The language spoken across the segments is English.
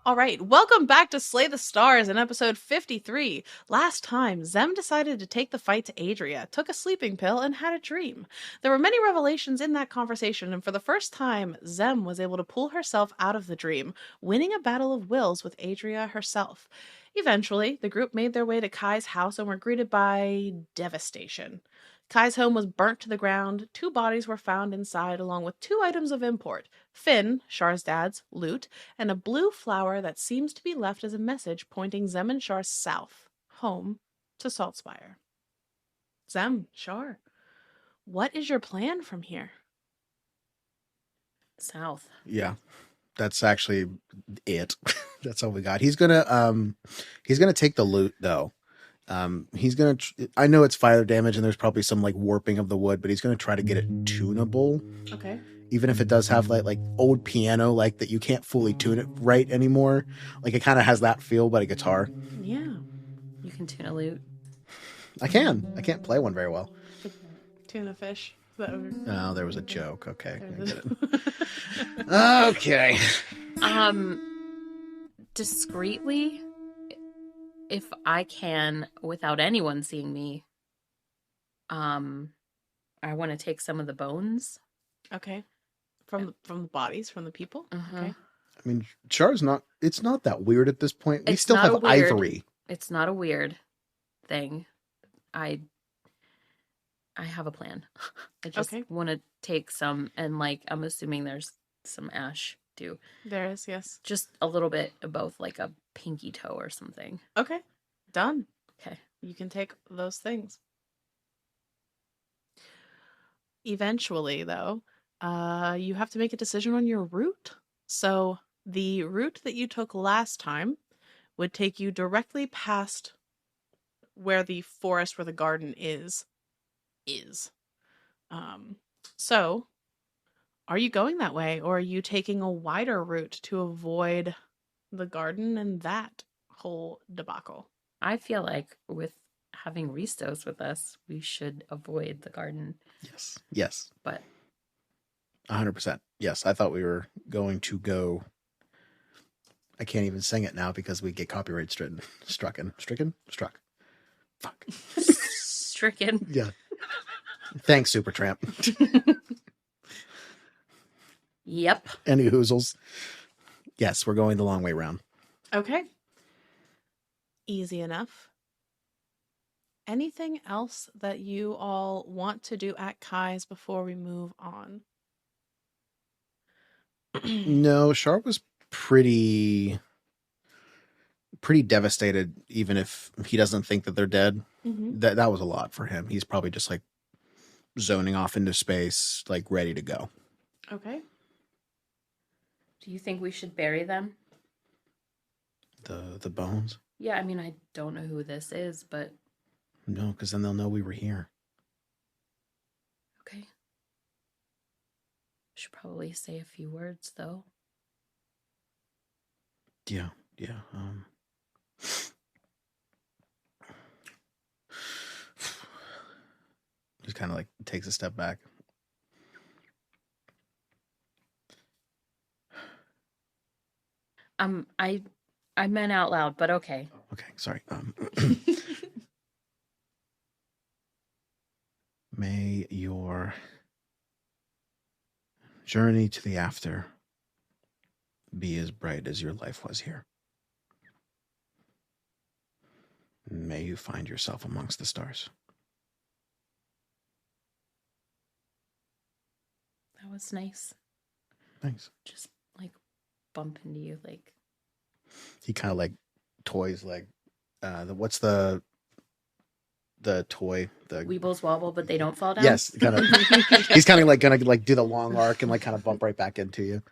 All right, welcome back to Slay the Stars in episode 53. Last time, Zem decided to take the fight to Adria, took a sleeping pill, and had a dream. There were many revelations in that conversation, and for the first time, Zem was able to pull herself out of the dream, winning a battle of wills with Adria herself. Eventually, the group made their way to Kai's house and were greeted by devastation. Kai's home was burnt to the ground, 2 bodies were found inside, along with 2 items of import Finn, Char's dad's, loot, and a blue flower that seems to be left as a message pointing Zem and Char south, home to Saltspire. Zem, Char, what is your plan from here? South. Yeah, that's actually it. That's all we got. He's gonna take the loot though. I know it's fire damage and there's probably some like warping of the wood, but he's gonna try to get it tunable. Okay. Even if it does have like old piano, like that you can't fully tune it right anymore. Like it kind of has that feel, but a guitar. Yeah. You can tune a lute. I can't play one very well. Tuna fish. Oh, there was a joke. Okay. There Okay. Discreetly, if I can, without anyone seeing me, I want to take some of the bones. Okay. From the bodies, from the people? Uh-huh. Okay. I mean, Char's it's not that weird at this point. We It's still not have weird. ivory. It's not a weird thing. I have a plan. I just want to take some, and like I'm assuming there's some ash too. There is, yes. Just a little bit of both, like a pinky toe or something. Okay. Done. Okay. You can take those things. Eventually, though, you have to make a decision on your route. So the route that you took last time would take you directly past where the forest, where the garden is. So are you going that way, or are you taking a wider route to avoid the garden and that whole debacle? I feel like with having Ristos with us, we should avoid the garden. Yes. But 100%. Yes, I thought we were going to go. I can't even sing it now because we get copyright struck. Fuck. Stricken. Yeah. Thanks, Supertramp. Yep. Any hoozles? Yes, we're going the long way round. Okay. Easy enough. Anything else that you all want to do at Kai's before we move on? No, Char was pretty devastated, even if he doesn't think that they're dead. Mm-hmm. That was a lot for him. He's probably just like zoning off into space, like ready to go. Okay. Do you think we should bury them? The bones? Yeah, I mean, I don't know who this is, but... No, because then they'll know we were here. Okay. Should probably say a few words, though. Yeah. Just kind of like takes a step back. I meant out loud, but okay. Okay, sorry. May your journey to the after be as bright as your life was here. May you find yourself amongst the stars. That was nice. Thanks. Just like bump into you, like. He kind of like toys like what's the toy, the Weebles wobble, but they don't fall down. Yes, kind of. He's kind of like gonna like do the long arc and like kind of bump right back into you.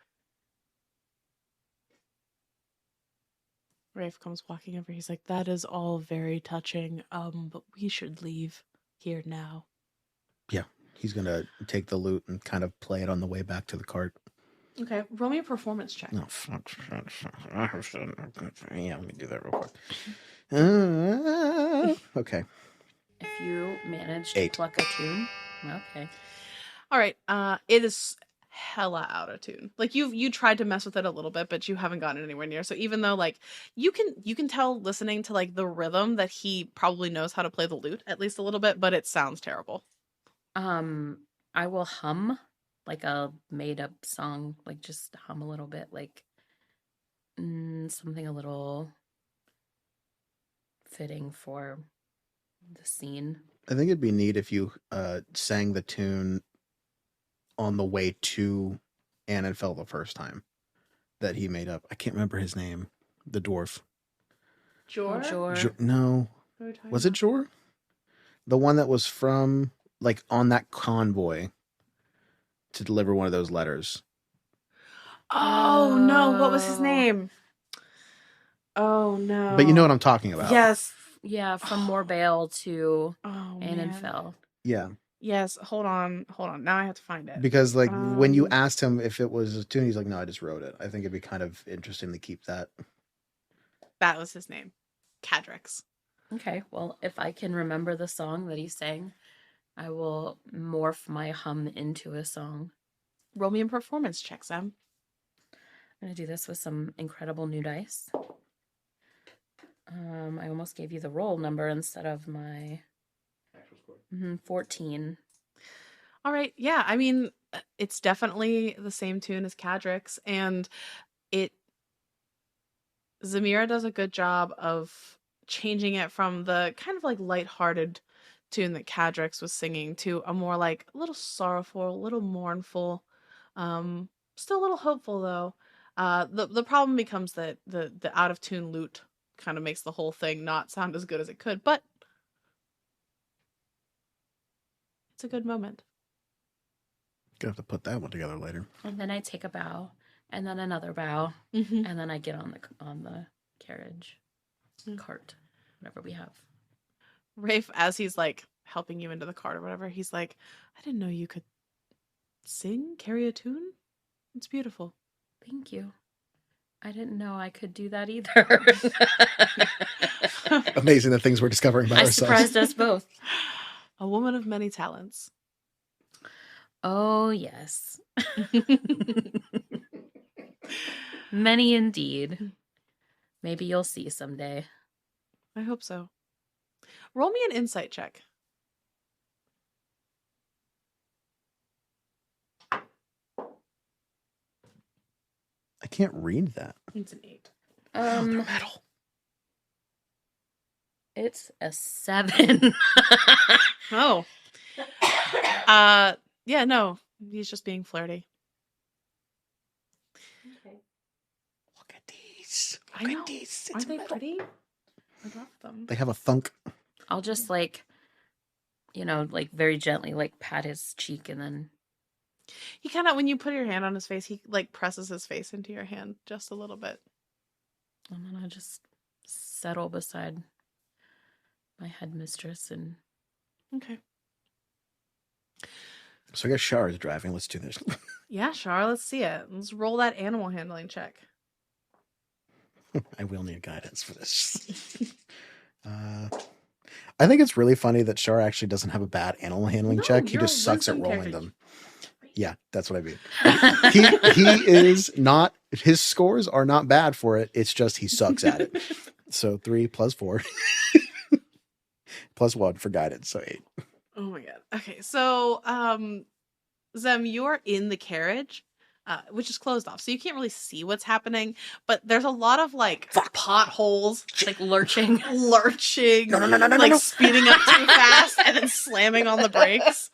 Rafe comes walking over. He's like, "That is all very touching. But we should leave here now." Yeah, he's gonna take the loot and kind of play it on the way back to the cart. Okay, roll me a performance check. Oh, fuck. Yeah, let me do that real quick. Okay. If you manage to 8. pluck a tune. Okay. All right. It is hella out of tune. Like you tried to mess with it a little bit, but you haven't gotten anywhere near. So even though like you can tell listening to like the rhythm that he probably knows how to play the lute at least a little bit, but it sounds terrible. I will hum like a made up song, like just hum a little bit, like something a little fitting for the scene. I think it'd be neat if you sang the tune on the way to Annenfell the first time that he made up. I can't remember his name. The dwarf. Jor? No. Was it Jor? The one that was from, like, on that convoy to deliver one of those letters. Oh, no. What was his name? Oh, no. But you know what I'm talking about. Yes. Yeah, from Morbale to Annenfell. Yeah. Yes, hold on. Now I have to find it. Because, like, when you asked him if it was a tune, he's like, no, I just wrote it. I think it'd be kind of interesting to keep that. That was his name. Cadrix. Okay, well, if I can remember the song that he sang, I will morph my hum into a song. Roll me a performance check, Sam. I'm going to do this with some incredible new dice. I almost gave you the roll number instead of my 14. All right. Yeah. I mean, it's definitely the same tune as Cadrix, and Zamira does a good job of changing it from the kind of like lighthearted tune that Cadrix was singing to a more like a little sorrowful, a little mournful, still a little hopeful though. The problem becomes that the out of tune lute kind of makes the whole thing not sound as good as it could, but it's a good moment. Gonna have to put that one together later. And then I take a bow, and then another bow, and then I get on the carriage, cart, whatever we have. Rafe, as he's like helping you into the cart or whatever, he's like, I didn't know you could sing, carry a tune. It's beautiful. Thank you. I didn't know I could do that either. Amazing the things we're discovering about ourselves. Surprised us both. A woman of many talents. Oh, yes. Many indeed. Maybe you'll see someday. I hope so. Roll me an insight check. I can't read that. It's an 8. Metal. It's a 7. Oh. Yeah, no. He's just being flirty. Okay. Look at these. I know. Aren't they pretty? I love them. They have a thunk. I'll just like very gently like pat his cheek, and then He kind of, when you put your hand on his face, he like presses his face into your hand just a little bit. I'm gonna just settle beside my headmistress and Okay. So I guess Char is driving. Let's do this. Yeah, Char, let's see it. Let's roll that animal handling check. I will need guidance for this. I think it's really funny that Char actually doesn't have a bad animal handling check. He just sucks at rolling them. Yeah, that's what I mean. He is not, his scores are not bad for it. It's just he sucks at it. So 3 plus 4 plus 1 for guidance. So 8. Oh my god. Okay, so Zem, you're in the carriage, which is closed off, so you can't really see what's happening. But there's a lot of like potholes, like lurching, like speeding up too fast and then slamming on the brakes.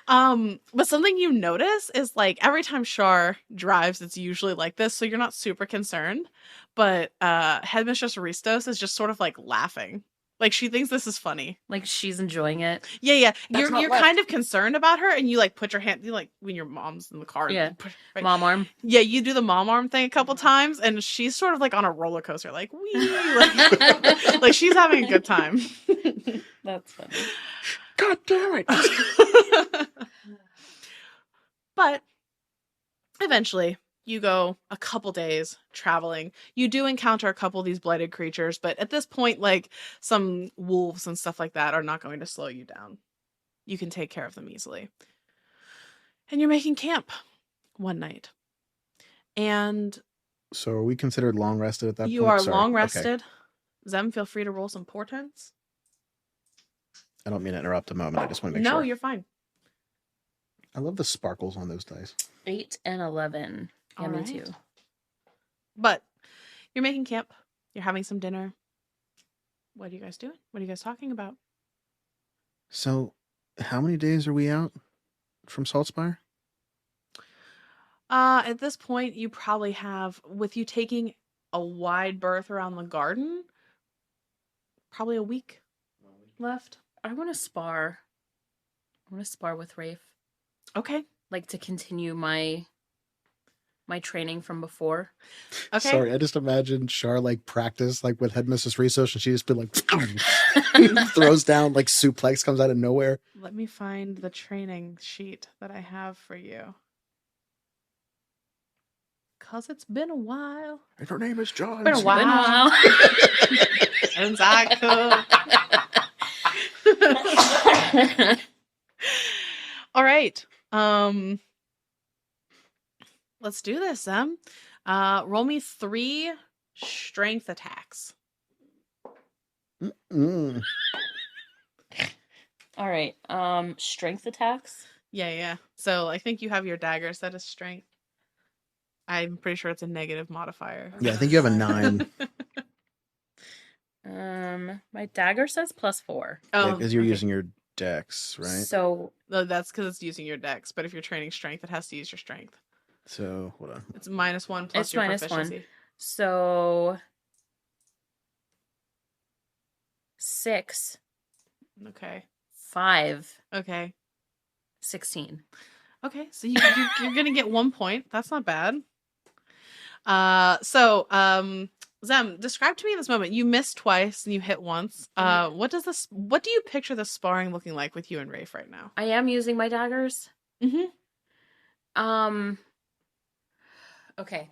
But something you notice is like every time Char drives, it's usually like this, so you're not super concerned. But Headmistress Aristos is just sort of like laughing. Like she thinks this is funny. Like she's enjoying it. Yeah. You're kind of concerned about her, and you like put your hand, you like when your mom's in the car. Yeah. Right? Mom arm. Yeah, you do the mom arm thing a couple times, and she's sort of like on a roller coaster, like wee, like she's having a good time. That's funny. God damn it! But eventually, you go a couple days traveling. You do encounter a couple of these blighted creatures, but at this point, like some wolves and stuff like that are not going to slow you down. You can take care of them easily. And you're making camp. 1 night. And so are we considered long rested at that point? You are Sorry. long rested. Okay. Zem, feel free to roll some portents. I don't mean to interrupt a moment. I just want to make No, sure. you're fine. I love the sparkles on those dice. 8 and 11. Yeah, me too. But you're making camp. You're having some dinner. What are you guys doing? What are you guys talking about? So, how many days are we out from Saltspire? At this point, you probably have, with you taking a wide berth around the garden, probably a week left. I want to spar. I want to spar with Rafe. Okay. Like to continue my training from before. Okay. Sorry, I just imagine Char like practice like with Headmistress Research, and she just been like throws down like suplex comes out of nowhere. Let me find the training sheet that I have for you. 'Cause it's been a while. And her name is John. Been a while. And all right. Let's do this, Zem. Roll me 3 strength attacks. Mm-mm. All right. Strength attacks. Yeah. So I think you have your dagger set as strength. I'm pretty sure it's a negative modifier. Yeah, I think you have a 9. My dagger says +4. Because you're using your dex, right? So that's because it's using your dex. But if you're training strength, it has to use your strength. So hold on. It's -1 plus it's your -1. proficiency. So 6. Okay. 5. Okay. 16. Okay. So you're gonna get 1 point. That's not bad. Zem, describe to me in this moment. You missed twice and you hit once. What do you picture the sparring looking like with you and Rafe right now? I am using my daggers. Mm-hmm. Okay.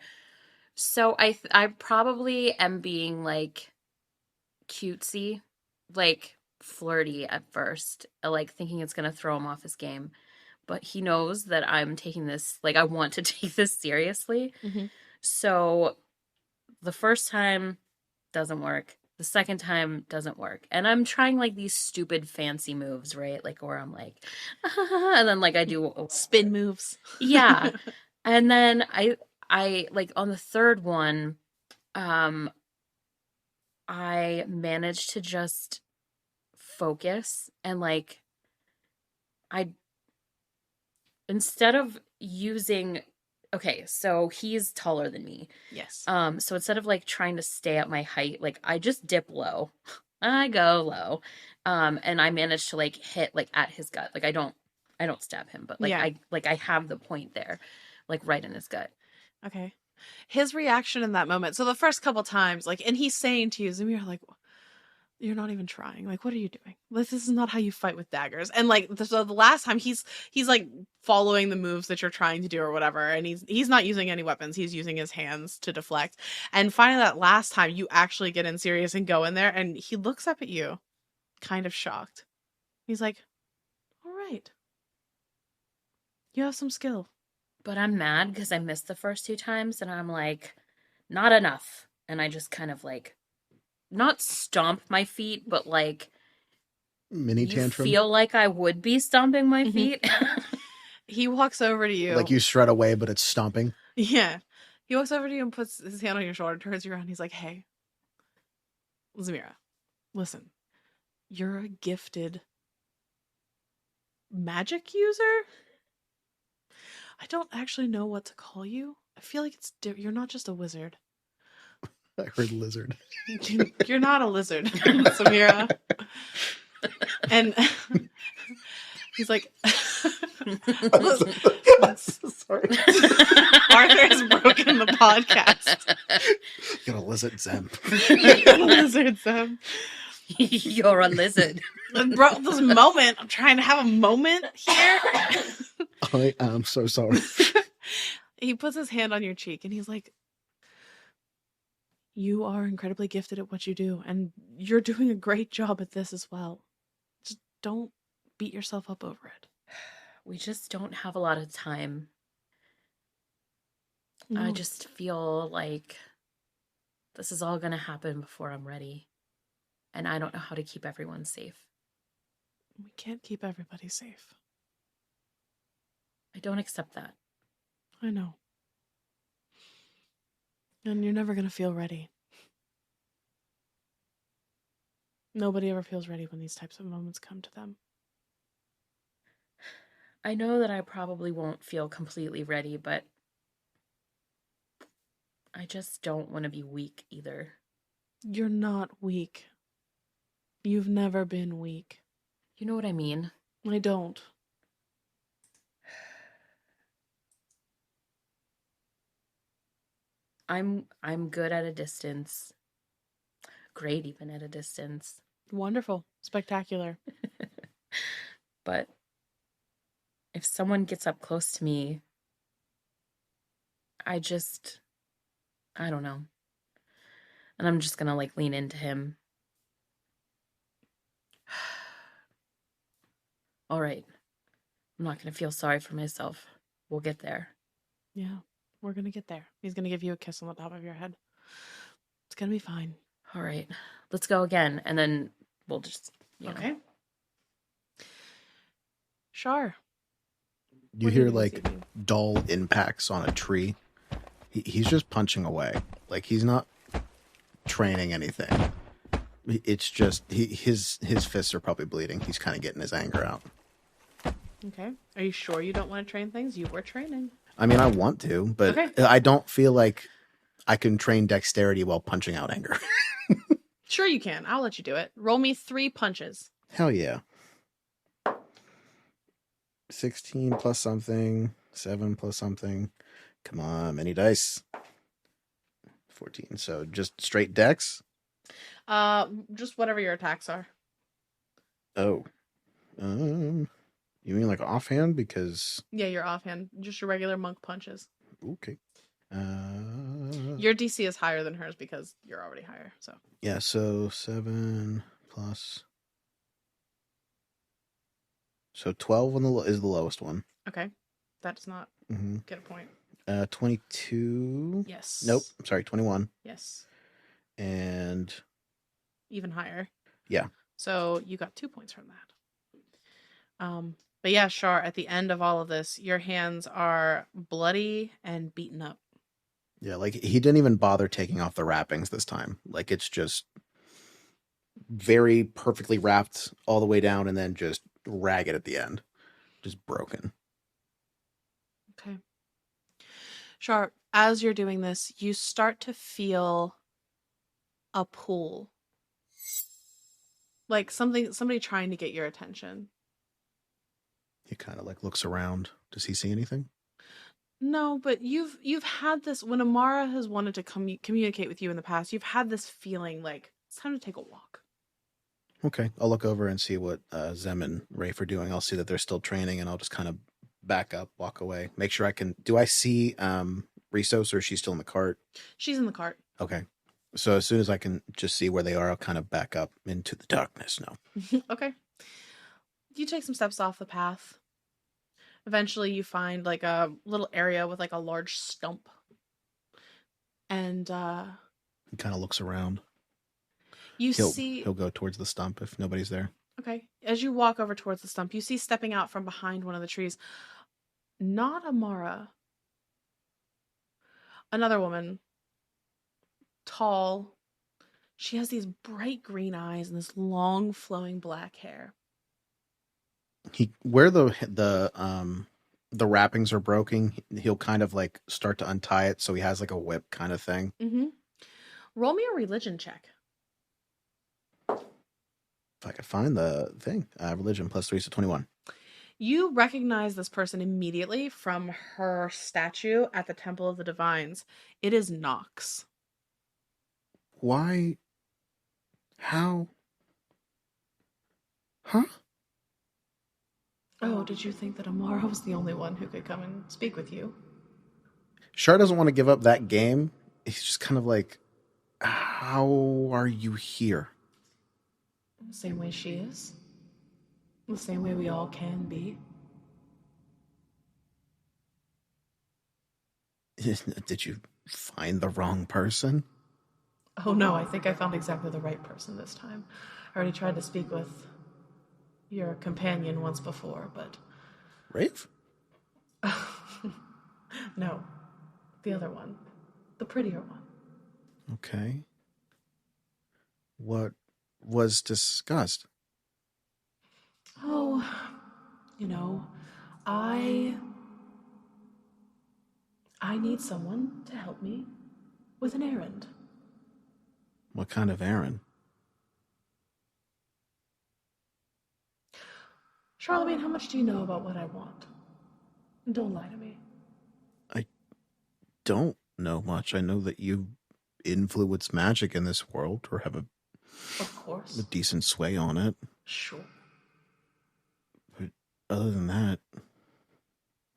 So I probably am being like cutesy, like flirty at first, like thinking it's gonna throw him off his game. But he knows that I'm taking this, like I want to take this seriously. Mm-hmm. So the first time doesn't work. The second time doesn't work. And I'm trying like these stupid fancy moves, right? Like where I'm like, and then like I do spin moves. Yeah. And then I like on the third one, I managed to just focus and like instead of using, okay, so he's taller than me. Yes. So instead of like trying to stay at my height, like I just dip low. I go low. And I managed to like hit like at his gut. Like I don't stab him, but like I have the point there, like right in his gut. Okay. His reaction in that moment. So the first couple times, like, and he's saying to you, Zamir, like, you're not even trying. Like, what are you doing? This is not how you fight with daggers. And like, so the last time he's like following the moves that you're trying to do or whatever, and he's not using any weapons. He's using his hands to deflect. And finally, that last time, you actually get in serious and go in there, and he looks up at you, kind of shocked. He's like, "All right, you have some skill." But I'm mad because I missed the first 2 times, and I'm like, not enough. And I just kind of like, not stomp my feet, but like mini tantrum. Feel like I would be stomping my feet. He walks over to you. Like you strut away, but it's stomping. Yeah. He walks over to you and puts his hand on your shoulder, turns you around. He's like, "Hey, Zamira, listen, you're a gifted magic user. I don't actually know what to call you. I feel like you're not just a wizard." I heard lizard. You're not a lizard, Samira. And he's like, sorry. Arthur has broken the podcast. You're a lizard, Zem. You're a lizard, Zem. You're a lizard. Bro, this moment, I'm trying to have a moment here. I am so sorry. He puts his hand on your cheek and he's like, "You are incredibly gifted at what you do, and you're doing a great job at this as well. Just don't beat yourself up over it. We just don't have a lot of time. I No, just feel like this is all going to happen before I'm ready. And I don't know how to keep everyone safe. we can't keep everybody safe. I don't accept that. I know. And you're never going to feel ready. Nobody ever feels ready when these types of moments come to them. I know that I probably won't feel completely ready, but I just don't want to be weak either. You're not weak. You've never been weak. You know what I mean? I don't. I'm good at a distance. Great even at a distance. Wonderful. Spectacular. But if someone gets up close to me, I don't know. And I'm just gonna like lean into him. All right. I'm not gonna feel sorry for myself. We'll get there. Yeah, we're going to get there. He's going to give you a kiss on the top of your head. It's going to be fine. All right. Let's go again. And then we'll just, Okay. Char. You What are hear doing this like evening? dull impacts on a tree. He's just punching away. Like he's not training anything. It's just his fists are probably bleeding. He's kind of getting his anger out. Okay. Are you sure you don't want to train things? You were training. I mean, I want to, but Okay. I don't feel like I can train dexterity while punching out anger. Sure you can. I'll let you do it. Roll me 3 punches. Hell yeah. 16 plus something, 7 plus something. Come on, many dice. 14. So just straight dex? Just whatever your attacks are. Oh. You mean like offhand? Because Yeah, your offhand. Just your regular monk punches. okay. Your DC is higher than hers because you're already higher. So Yeah, so 7 plus. So 12 on is the lowest one. okay, that does not Mm-hmm. get a point. 22. Yes. Nope. I'm sorry, 21. Yes. And Even higher. yeah. So you got 2 points from that. But yeah, Char, at the end of all of this, your hands are bloody and beaten up. Yeah, like he didn't even bother taking off the wrappings this time. Like it's just very perfectly wrapped all the way down and then just ragged at the end. Just broken. Okay. Char, as you're doing this, you start to feel a pull. Like somebody trying to get your attention. He kind of like looks around. Does he see anything? No, but you've had this when Amara has wanted to communicate with you in the past. You've had this feeling like it's time to take a walk. Okay, I'll look over and see what Zem and Rafe are doing. I'll see that they're still training, and I'll just kind of back up, walk away, make sure I can. Do I see Risos, or is she still in the cart? She's in the cart. Okay, so as soon as I can just see where they are, I'll kind of back up into the darkness. No. Okay. You take some steps off the path. Eventually, you find like a little area with like a large stump, and He kind of looks around. He'll go towards the stump if nobody's there. Okay. As you walk over towards the stump, you see stepping out from behind one of the trees, not Amara, another woman, tall. She has these bright green eyes and this long flowing black hair. Where the wrappings are broken, he'll kind of like start to untie it, so he has like a whip kind of thing. Mm-hmm. Roll me a religion check. If I could find the thing, religion +3, so 21. You recognize this person immediately from her statue at the Temple of the Divines. It is Nox. Why? How? Huh? Oh, did you think that Amara was the only one who could come and speak with you? Char doesn't want to give up that game. He's just kind of like, how are you here? The same way she is. The same way we all can be. Did you find the wrong person? Oh no, I think I found exactly the right person this time. I already tried to speak with your companion once before, but Rafe? no, the other one. The prettier one. Okay. What was discussed? Oh, you know, I I need someone to help me with an errand. What kind of errand? Charlemagne, how much do you know about what I want? Don't lie to me. I don't know much. I know that you influence magic in this world or have Of a course. decent sway on it. Sure. But other than that,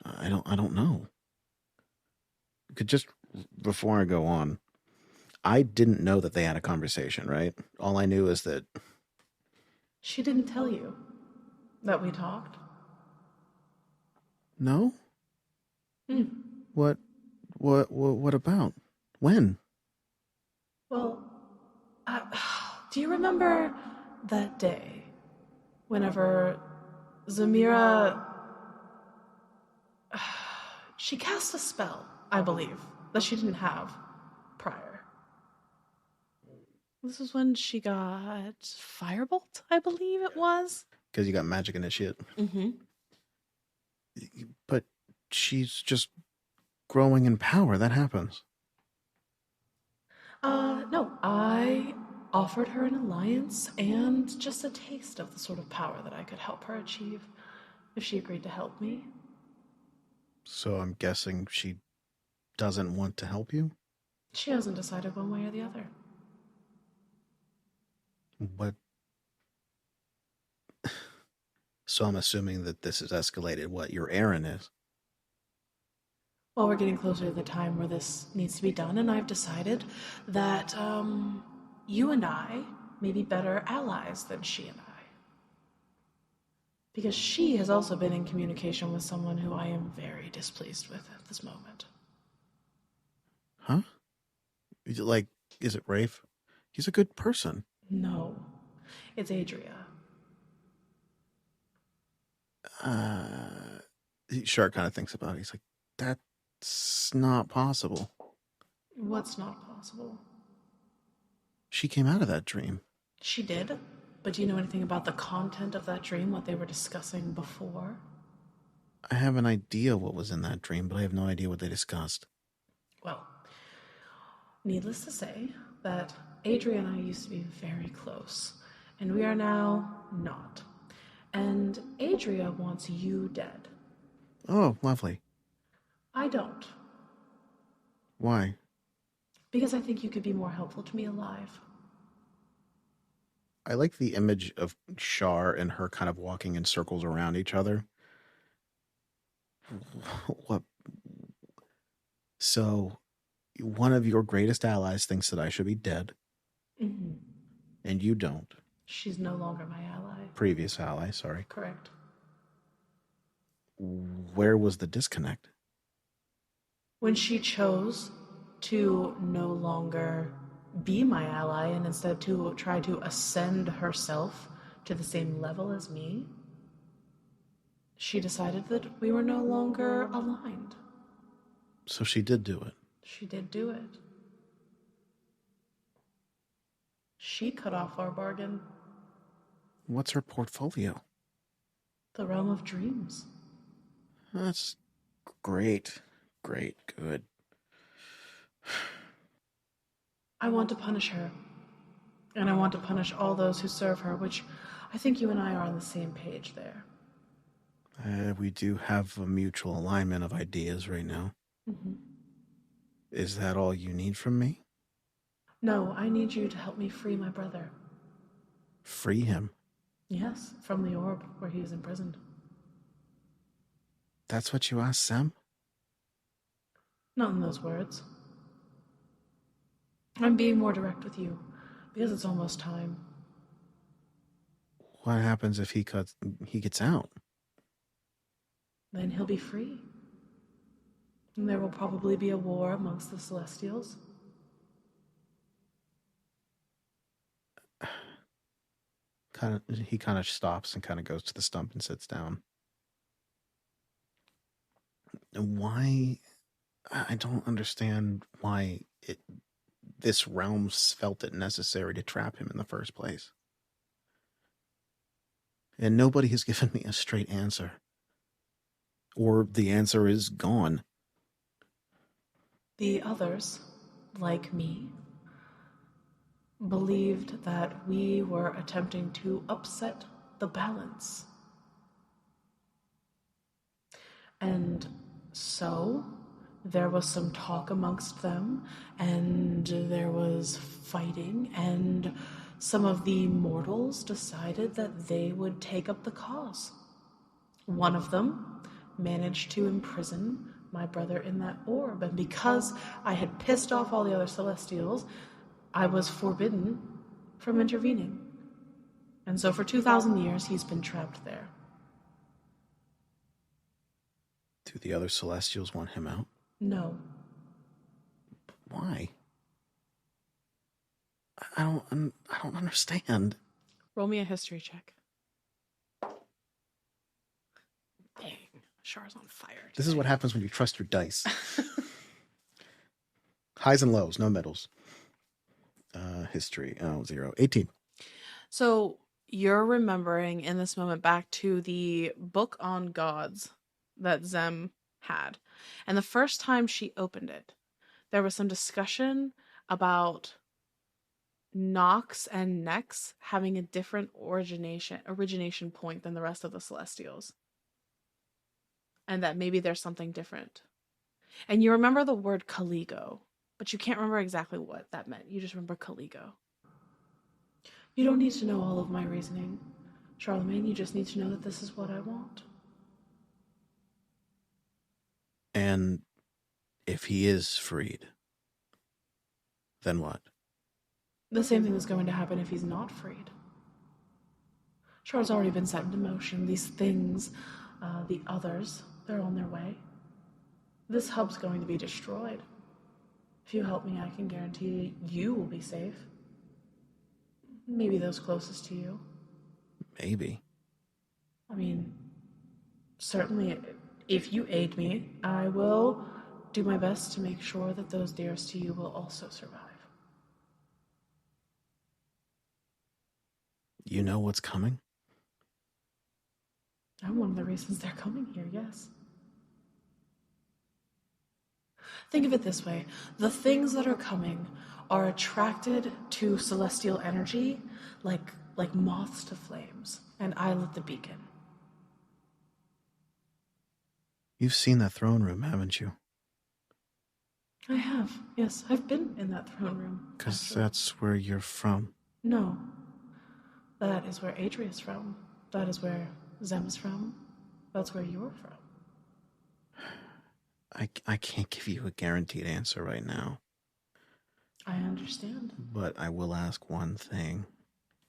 I don't know. Could just before I go on, I didn't know that they had a conversation, right? All I knew is that She didn't tell you that we talked? no? Hmm. What what about? When? Well, do you remember that day whenever Zamira she cast a spell, I believe, that she didn't have prior. This is when she got Firebolt, I believe it was. Because you got magic initiate. Mm-hmm. But she's just growing in power. That happens. No, I offered her an alliance and just a taste of the sort of power that I could help her achieve if she agreed to help me. So I'm guessing she doesn't want to help you? She hasn't decided one way or the other. What? So I'm assuming that this has escalated what your errand is. Well, we're getting closer to the time where this needs to be done, and I've decided that you and I may be better allies than she and I. Because she has also been in communication with someone who I am very displeased with at this moment. Huh? Like, is it Rafe? He's a good person. No, it's Adria. Char kind of thinks about it. He's like, that's not possible. What's not possible? She came out of that dream. She did, but do you know anything about the content of that dream, what they were discussing before? I have an idea what was in that dream, but I have no idea what they discussed. Well, needless to say that Adria and I used to be very close, and we are now not. And Adria wants you dead. Oh, lovely. I don't, Why? because I think you could be more helpful to me alive. I like the image of Char and her kind of walking in circles around each other. What? So, one of your greatest allies thinks that I should be dead, Mm-hmm. and you don't. She's no longer my ally. Previous ally, sorry. Correct. Where was the disconnect? When she chose to no longer be my ally and instead to try to ascend herself to the same level as me, she decided that we were no longer aligned. So she did do it. She did do it. She cut off our bargain. What's her portfolio? The realm of dreams. That's great. Great. Good. I want to punish her. And I want to punish all those who serve her, which I think you and I are on the same page there. We do have a mutual alignment of ideas right now. Mm-hmm. Is that all you need from me? No, I need you to help me free my brother. Free him. Yes, from the orb where he is imprisoned. That's what you asked Sam? Not in those words. I'm being more direct with you, because it's almost time. What happens if he gets out? Then he'll be free. And there will probably be a war amongst the Celestials. He kind of stops and kind of goes to the stump and sits down. Why? I don't understand why this realm felt it necessary to trap him in the first place. And nobody has given me a straight answer. Or the answer is gone. The others, like me, believed that we were attempting to upset the balance. And so there was some talk amongst them, and there was fighting, and some of the mortals decided that they would take up the cause. One of them managed to imprison my brother in that orb, and because I had pissed off all the other Celestials, I was forbidden from intervening. And so for 2,000 years, he's been trapped there. Do the other Celestials want him out? No. Why? I don't understand. Roll me a history check. Dang, Char's on fire today. This is what happens when you trust your dice. Highs and lows, no middles. History, 0. 18. So you're remembering in this moment back to the book on gods that Zem had. And the first time she opened it, there was some discussion about Nox and Nex having a different origination point than the rest of the Celestials. And that maybe there's something different. And you remember the word Caligo, but you can't remember exactly what that meant. You just remember Caligo. You don't need to know all of my reasoning, Charlemagne. You just need to know that this is what I want. And if he is freed, then what? The same thing is going to happen if he's not freed. Char's already been set into motion. These things, the others, they're on their way. This hub's going to be destroyed. If you help me, I can guarantee you will be safe. Maybe those closest to you. Maybe. I mean, certainly, if you aid me, I will do my best to make sure that those dearest to you will also survive. You know what's coming? I'm one of the reasons they're coming here, yes. Think of it this way. The things that are coming are attracted to celestial energy like moths to flames, and I lit the beacon. You've seen that throne room, haven't you? I have, yes. I've been in that throne room. Because that's where you're from. No. That is where Adria's from. That is where Zem is from. That's where you're from. I can't give you a guaranteed answer right now. I understand. But I will ask one thing.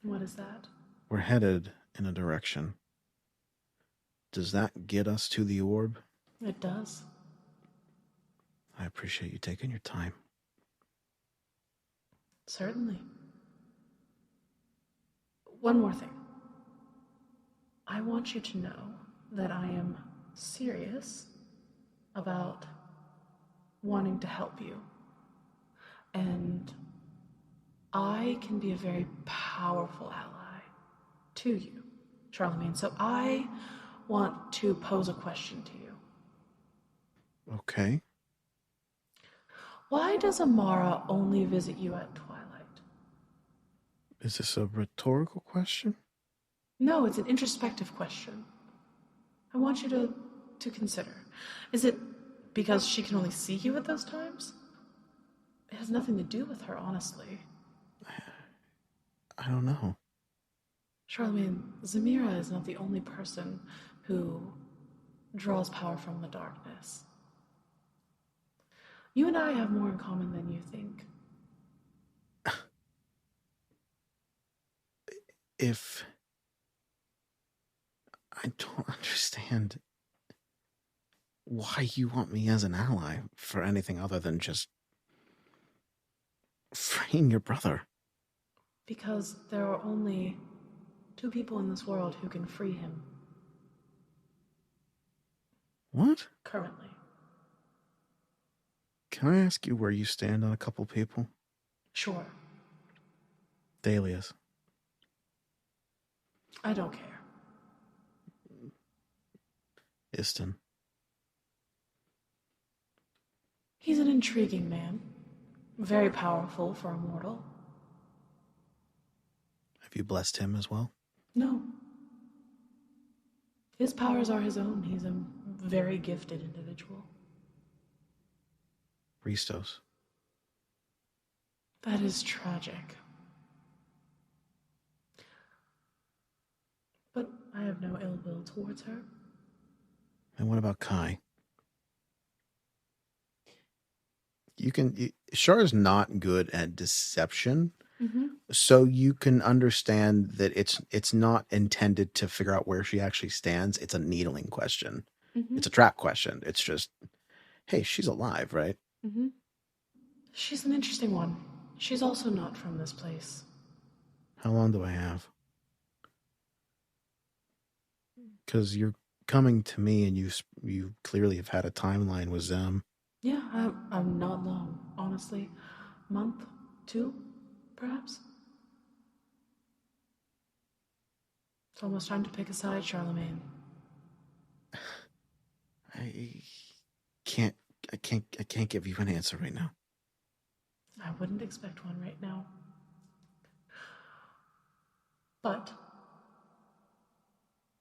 What is that? We're headed in a direction. Does that get us to the orb? It does. I appreciate you taking your time. Certainly. One more thing. I want you to know that I am serious about wanting to help you. And I can be a very powerful ally to you, Charlemagne. So I want to pose a question to you. Okay. Why does Amara only visit you at twilight? Is this a rhetorical question? No, it's an introspective question. I want you to consider. Is it because she can only see you at those times? It has nothing to do with her, honestly. I don't know. Charlemagne, Zamira is not the only person who draws power from the darkness. You and I have more in common than you think. If I don't understand, why you want me as an ally for anything other than just freeing your brother. Because there are only 2 people in this world who can free him What? currently. Can I ask you where you stand on a couple people? Sure, Dahlia's. I don't care. Iston. He's an intriguing man, very powerful for a mortal. Have you blessed him as well? No. His powers are his own. He's a very gifted individual. Ristos. That is tragic. But I have no ill will towards her. And what about Kai? Char's not good at deception, so you can understand that it's not intended to figure out where she actually stands. It's a needling question. It's a trap question. It's just, hey, she's alive, right? She's an interesting one. She's also not from this place. How long do I have? Because you're coming to me, and you clearly have had a timeline with Zem. Yeah, I'm not long, honestly. Month, 2, perhaps? It's almost time to pick a side, Charlemagne. I can't give you an answer right now. I wouldn't expect one right now. But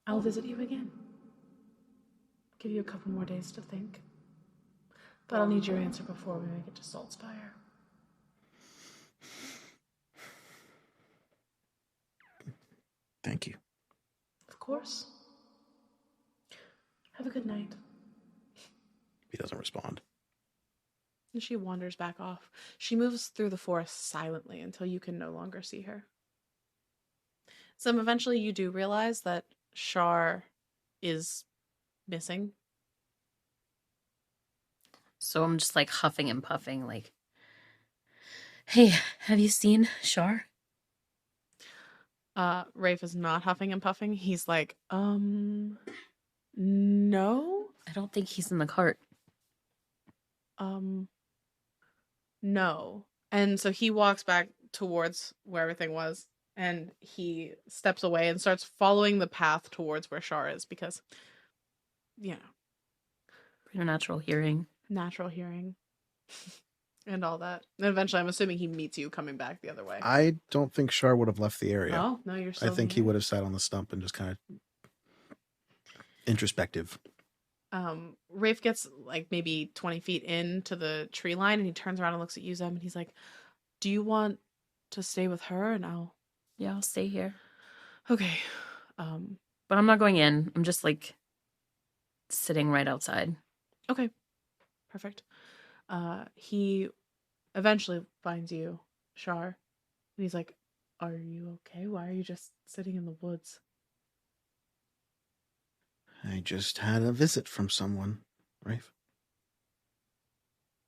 I'll visit you again. Give you a couple more days to think. But I'll need your answer before we make it to Saltspire. Thank you. Of course. Have a good night. He doesn't respond. And she wanders back off. She moves through the forest silently until you can no longer see her. So eventually you do realize that Char is missing. So I'm just like huffing and puffing, like, hey, have you seen Char? Rafe is not huffing and puffing. He's like, no? I don't think he's in the cart. No. And so he walks back towards where everything was, and he steps away and starts following the path towards where Char is because, Preternatural hearing. natural hearing and all that. And eventually, I'm assuming he meets you coming back the other way. I don't think Char would have left the area. Oh, no, you're still I think he would have sat on the stump and just kind of introspective. Rafe gets like maybe 20 feet into the tree line, and he turns around and looks at you, Zem, and he's like, do you want to stay with her? And I'll stay here. Okay. But I'm not going in. I'm just like sitting right outside. Okay. Perfect. He eventually finds you, Char, and he's like, are you okay? Why are you just sitting in the woods? I just had a visit from someone, Rafe.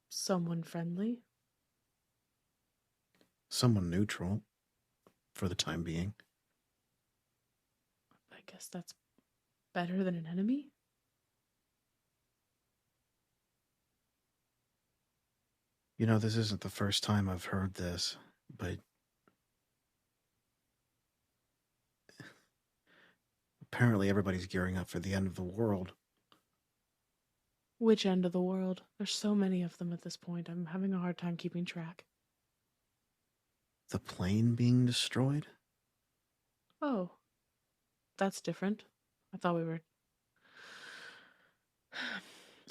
Someone friendly? Someone neutral, for the time being. I guess that's better than an enemy? You know, this isn't the first time I've heard this, but apparently everybody's gearing up for the end of the world. Which end of the world? There's so many of them at this point. I'm having a hard time keeping track. The plane being destroyed? Oh. That's different. I thought we were...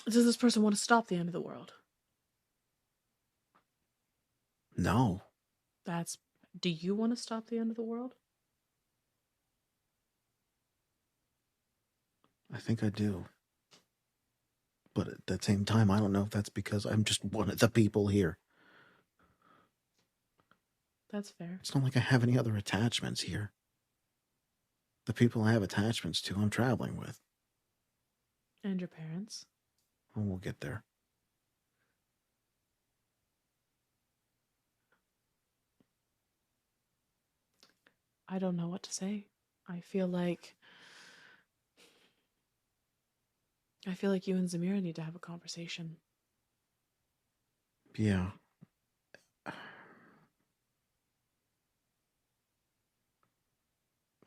Does this person want to stop the end of the world? No. Do you want to stop the end of the world? I think I do. But at the same time, I don't know if that's because I'm just one of the people here. That's fair. It's not like I have any other attachments here. The people I have attachments to, I'm traveling with. And your parents? We'll get there. I don't know what to say. I feel like you and Zamira need to have a conversation. Yeah. I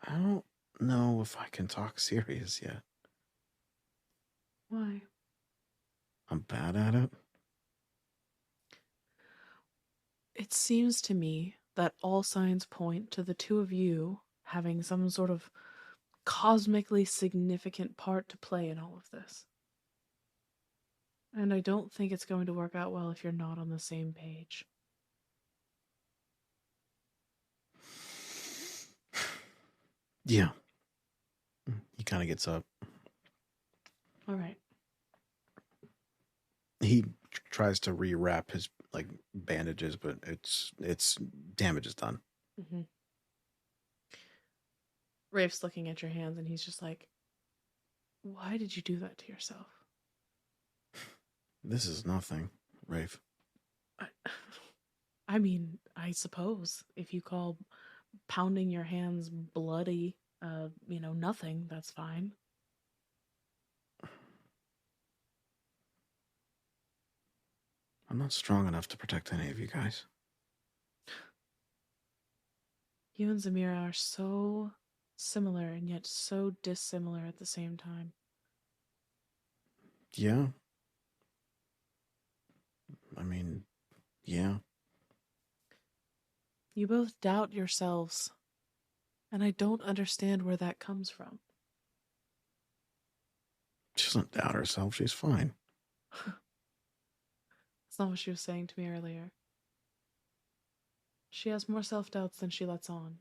don't know if I can talk serious yet. Why? I'm bad at it. It seems to me that all signs point to the two of you having some sort of cosmically significant part to play in all of this. And I don't think it's going to work out well if you're not on the same page. Yeah. He kind of gets up. All right. He tries to rewrap his bandages, but it's damage is done. Mm-hmm. Rafe's looking at your hands and he's just like, why did you do that to yourself? This is nothing, Rafe. I mean, I suppose if you call pounding your hands bloody, nothing, that's fine. I'm not strong enough to protect any of you guys. You and Zamira are so similar and yet so dissimilar at the same time. Yeah. I mean, yeah. You both doubt yourselves, and I don't understand where that comes from. She doesn't doubt herself. She's fine. That's not what she was saying to me earlier. She has more self-doubts than she lets on.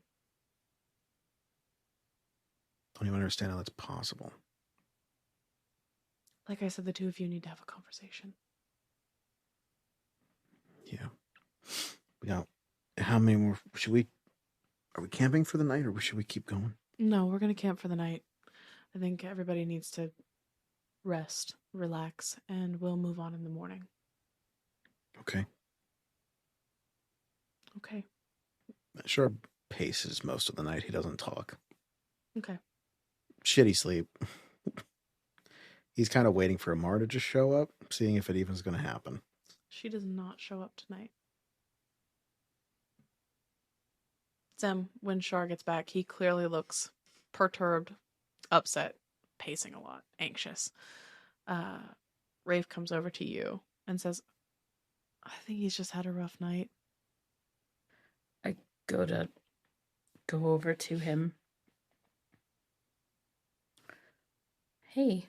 Don't even understand how that's possible. Like I said, the two of you need to have a conversation. Yeah. Now, how many more? Are we camping for the night, or should we keep going? No, we're going to camp for the night. I think everybody needs to rest, relax, and we'll move on in the morning. Okay. Okay. Sure, paces most of the night. He doesn't talk. Okay. Shitty sleep. He's kind of waiting for Amar to just show up, seeing if it even's going to happen. She does not show up tonight. Zem, when Char gets back, he clearly looks perturbed, upset, pacing a lot, anxious. Rafe comes over to you and says, I think he's just had a rough night. I go over to him. Hey.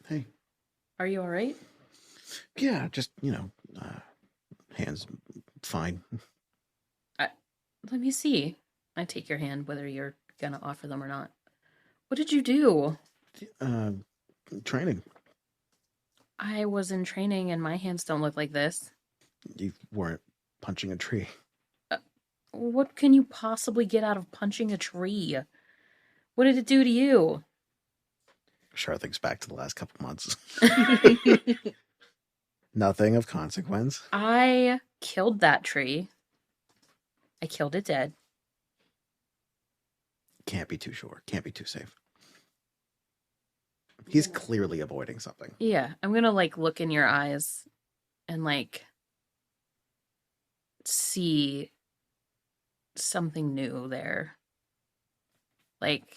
Hey. Are you all right? Yeah, just, hands fine. Let me see. I take your hand, whether you're going to offer them or not. What did you do? Training. I was in training and my hands don't look like this. You weren't punching a tree. What can you possibly get out of punching a tree? What did it do to you? Char thinks back to the last couple months. Nothing of consequence. I killed that tree. I killed it dead. Can't be too sure. Can't be too safe. He's clearly avoiding something. Yeah, I'm gonna look in your eyes and see something new there. Okay.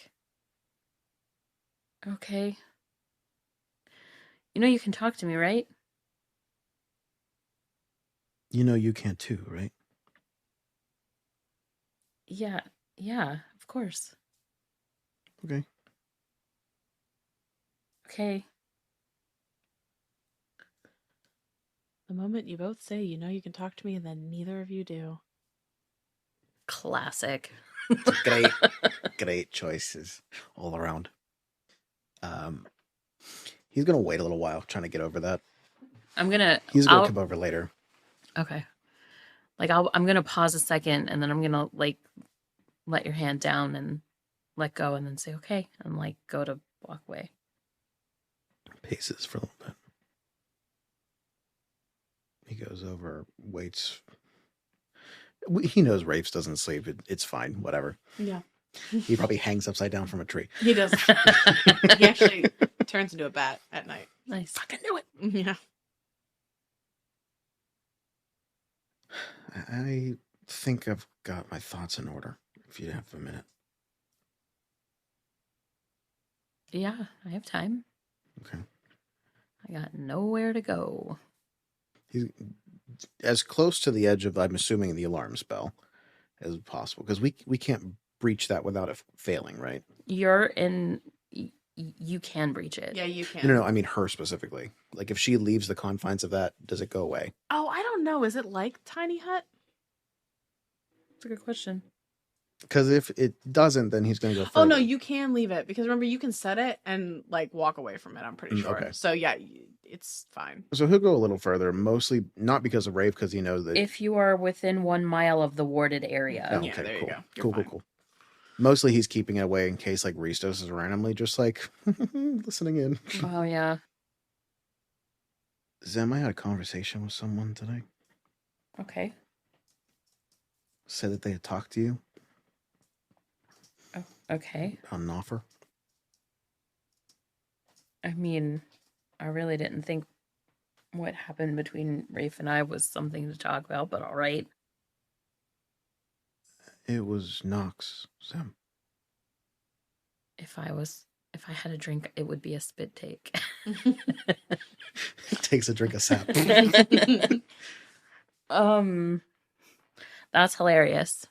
You can talk to me, right? You can too, right? Yeah, of course. Okay. Okay. The moment you both say you can talk to me and then neither of you do. Classic. Great choices all around. He's gonna wait a little while, trying to get over that. He's gonna come over later. Okay. I'm gonna pause a second, and then I'm gonna let your hand down and let go, and then say okay, and go to walk away. Paces for a little bit. He goes over, waits. He knows Rafes doesn't sleep. It's fine. Whatever. Yeah. He probably hangs upside down from a tree. He does. He actually turns into a bat at night. Nice. Fucking knew it. Yeah. I think I've got my thoughts in order. If you have a minute. Yeah, I have time. Okay. I got nowhere to go. He's as close to the edge of, I'm assuming, the alarm spell as possible, because we can't breach that without it failing, right? You're in. You can breach it. Yeah, you can. No, I mean her specifically. Like, if she leaves the confines of that, does it go away? Oh, I don't know. Is it like Tiny Hut? That's a good question. Because if it doesn't, then he's going to go further. Oh no, you can leave it because remember you can set it and like walk away from it. I'm pretty sure. Okay. So yeah, it's fine. So he'll go a little further, mostly not because of Rafe, because he knows that. If you are within 1 mile of the warded area. Oh, Yeah, okay, there you cool. go. You're fine. Cool. Mostly he's keeping it away in case like Ristos is randomly just like listening in. Oh, yeah. Zem, I had a conversation with someone today. Okay. Said that they had talked to you Oh, okay. on an offer. I mean, I really didn't think what happened between Rafe and I was something to talk about, but all right. It was Nox, Zem. If I had a drink, it would be a spit take. Takes a drink of sap. That's hilarious.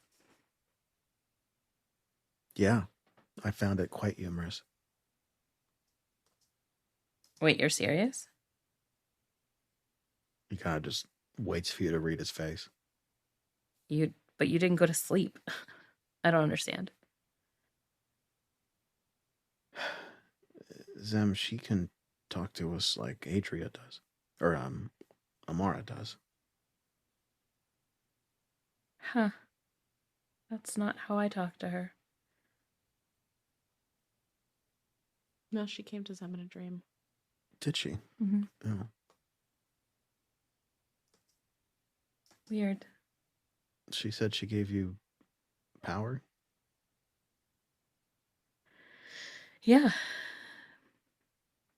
Yeah, I found it quite humorous. Wait, you're serious? He kind of just waits for you to read his face. But you didn't go to sleep. I don't understand. Zem, she can talk to us like Adria does. Or, Amara does. Huh. That's not how I talk to her. No, she came to Zem in a dream. Did she? Mm-hmm. Oh. Weird. She said she gave you power? Yeah.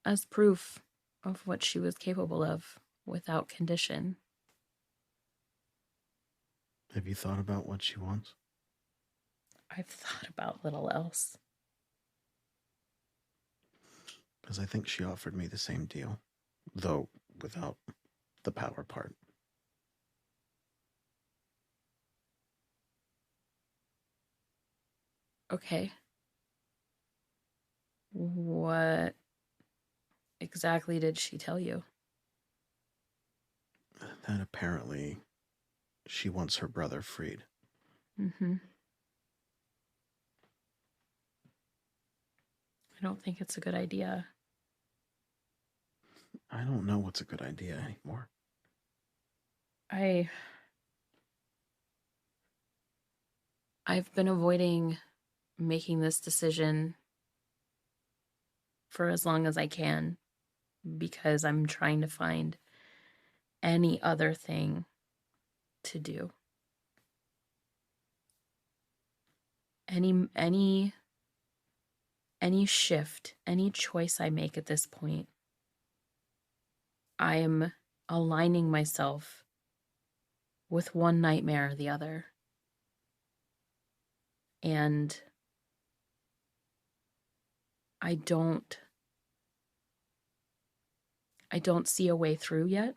As proof of what she was capable of without condition. Have you thought about what she wants? I've thought about little else. Because I think she offered me the same deal, though without the power part. Okay. What exactly did she tell you? That apparently she wants her brother freed. Mm-hmm. I don't think it's a good idea. I don't know what's a good idea anymore. I've been avoiding making this decision for as long as I can because I'm trying to find any other thing to do. Any shift, any choice I make at this point, I am aligning myself with one nightmare or the other. And I don't see a way through yet.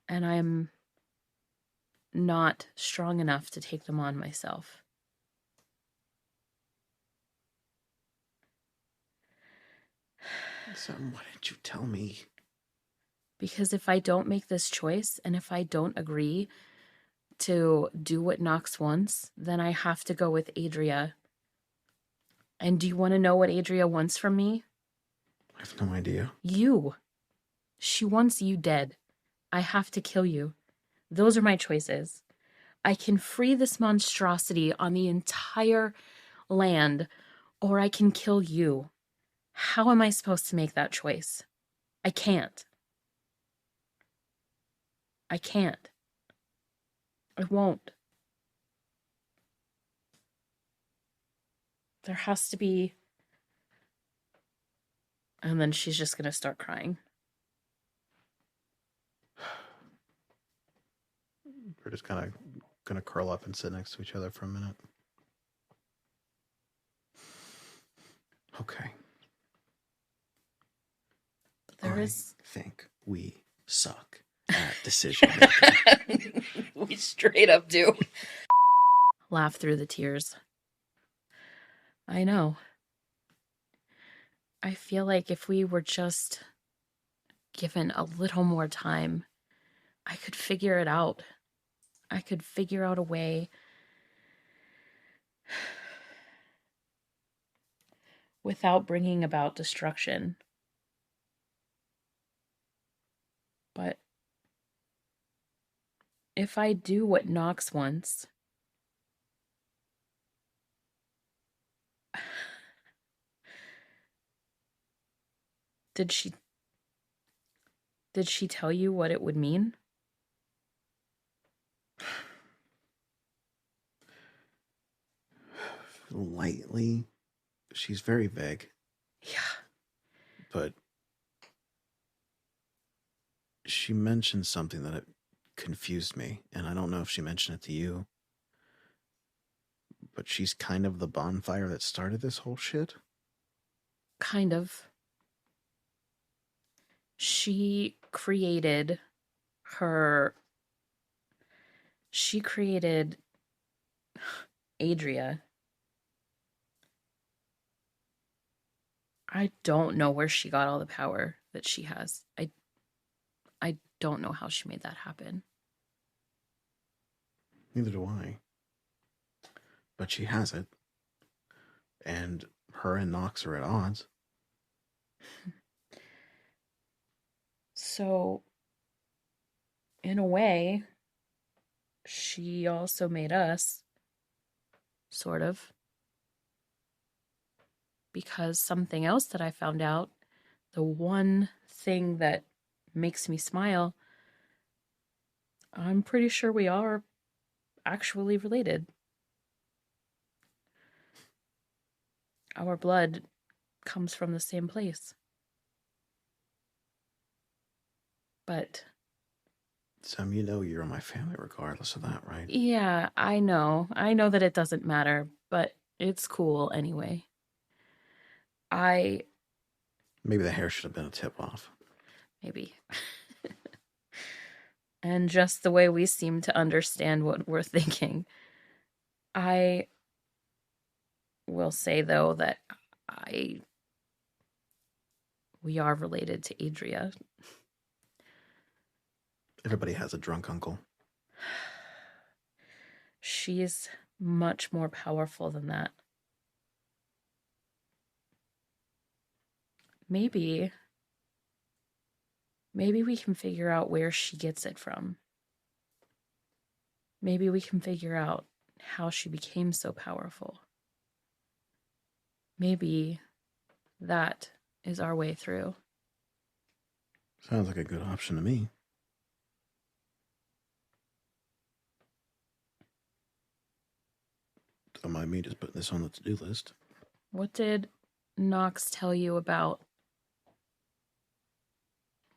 And I'm not strong enough to take them on myself. So why didn't you tell me? Because if I don't make this choice and if I don't agree to do what Nox wants, then I have to go with Adria. And do you want to know what Adria wants from me? I have no idea. You. She wants you dead. I have to kill you. Those are my choices. I can free this monstrosity on the entire land, or I can kill you. How am I supposed to make that choice? I can't. I can't. I won't. There has to be. And then she's just going to start crying. We're just kind of going to curl up and sit next to each other for a minute. Okay. I think we suck at decision making. We straight up do. Laugh through the tears. I know. I feel like if we were just given a little more time, I could figure it out. I could figure out a way without bringing about destruction. But if I do what Nox wants, did she tell you what it would mean? Lightly. She's very vague. Yeah. But she mentioned something that it confused me, and I don't know if she mentioned it to you. But she's kind of the bonfire that started this whole shit? Kind of. She created Adria. I don't know where she got all the power that she has. I don't know how she made that happen. Neither do I. But she has it. And her and Nox are at odds. So, in a way, she also made us. Sort of. Because something else that I found out, the one thing that makes me smile, I'm pretty sure we are actually related. Our blood comes from the same place. But Sam, you know you're in my family regardless of that, right? yeah, I know. I know that it doesn't matter, but it's cool anyway. Maybe the hair should have been a tip off. Maybe. And just the way we seem to understand what we're thinking. I will say, though, that we are related to Adria. Everybody has a drunk uncle. She's much more powerful than that. Maybe we can figure out where she gets it from. Maybe we can figure out how she became so powerful. Maybe that is our way through. Sounds like a good option to me. Don't mind me just putting this on the to-do list. What did Nox tell you about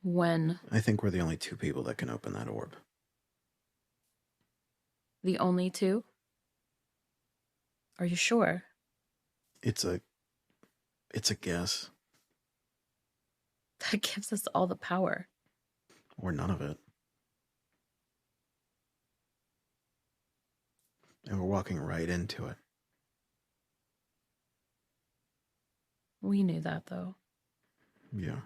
when? I think we're the only two people that can open that orb. The only two? Are you sure? It's a guess. That gives us all the power. Or none of it. And we're walking right into it. We knew that, though. Yeah.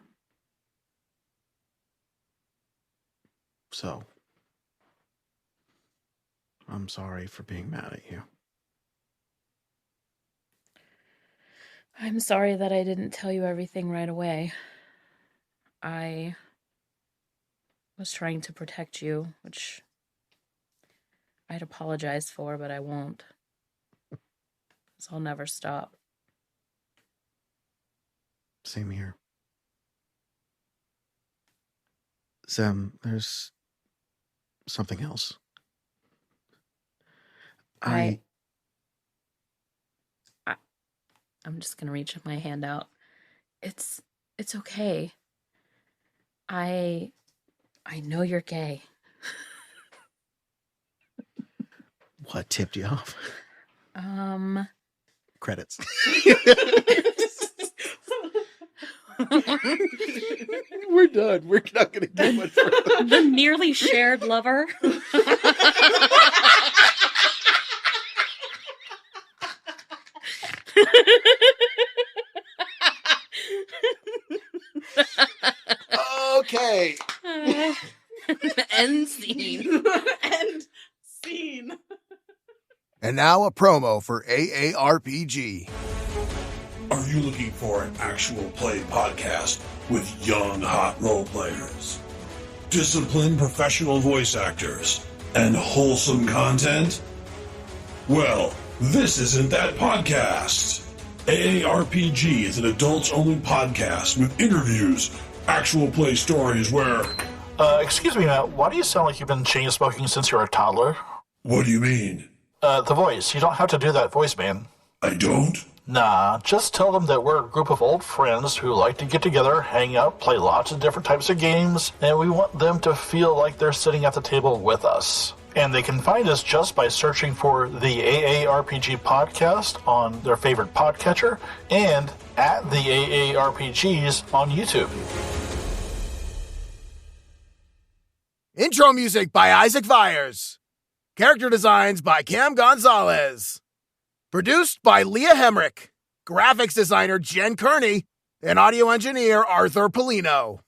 So, I'm sorry for being mad at you. I'm sorry that I didn't tell you everything right away. I was trying to protect you, which I'd apologize for, but I won't. So I'll never stop. Same here. Sam, there's something else. I'm just gonna reach my hand out. It's okay. I know you're gay. What tipped you off? Credits. We're done. We're not going to get much further. The nearly shared lover. Okay. End scene. End scene. And now a promo for AARPG. Are you looking for an actual play podcast with young, hot role players, disciplined professional voice actors, and wholesome content? Well, this isn't that podcast. AARPG is an adults-only podcast with interviews, actual play stories where... Excuse me, Matt, why do you sound like you've been chain smoking since you were a toddler? What do you mean? The voice. You don't have to do that voice, man. I don't? Nah, just tell them that we're a group of old friends who like to get together, hang out, play lots of different types of games, and we want them to feel like they're sitting at the table with us. And they can find us just by searching for the AARPG podcast on their favorite podcatcher and at the AARPGs on YouTube. Intro music by Isaac Vyers. Character designs by Cam Gonzalez. Produced by Leah Hemrick. Graphics designer Jen Kearney. And audio engineer Arthur Polino.